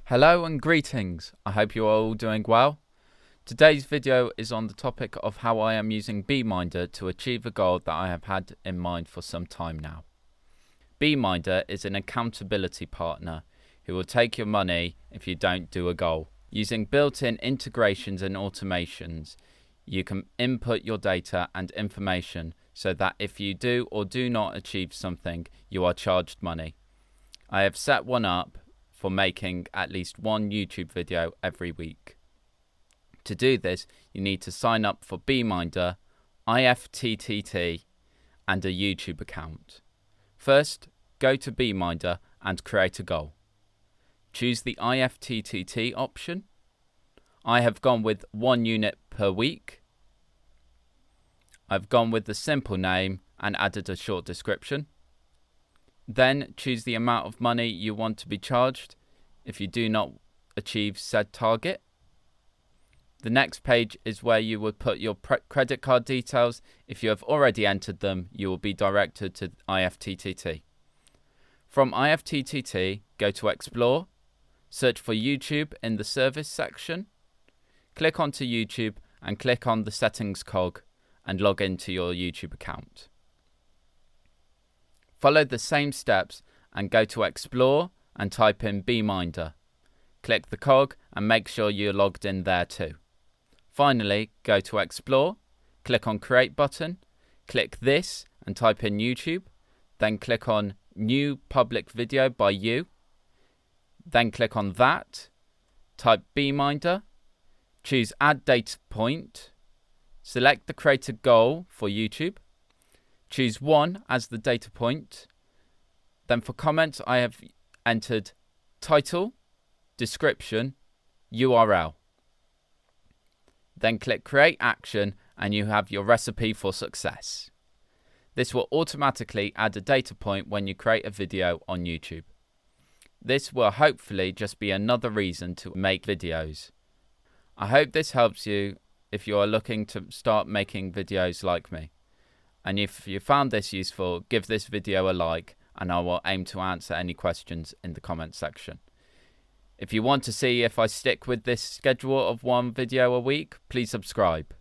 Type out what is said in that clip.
Hello and greetings, I hope you are all doing well. Today's video is on the topic of how I am using Beeminder to achieve a goal that I have had in mind for some time now. Beeminder is an accountability partner who will take your money if you don't do a goal. Using built-in integrations and automations, you can input your data and information so that if you do or do not achieve something, you are charged money. I have set one up for making at least one YouTube video every week. To do this, you need to sign up for Beeminder, IFTTT, and a YouTube account. First, go to Beeminder and create a goal. Choose the IFTTT option. I have gone with 1 unit per week. I've gone with the simple name and added a short description. Then choose the amount of money you want to be charged if you do not achieve said target. The next page is where you would put your credit card details. If you have already entered them, you will be directed to IFTTT. From IFTTT, go to Explore, search for YouTube in the Service section, click onto YouTube and click on the Settings cog and log into your YouTube account. Follow the same steps and go to Explore and type in Beeminder. Click the cog and make sure you're logged in there too. Finally, go to Explore, click on Create button, click this and type in YouTube, then click on New Public Video by You, then click on that, type Beeminder, choose Add Data Point, select the created goal for YouTube, choose 1 as the data point. Then for comments, I have entered title, description, URL. Then click Create Action and you have your recipe for success. This will automatically add a data point when you create a video on YouTube. This will hopefully just be another reason to make videos. I hope this helps you if you are looking to start making videos like me. And if you found this useful, give this video a like and I will aim to answer any questions in the comments section. If you want to see if I stick with this schedule of 1 video a week, please subscribe.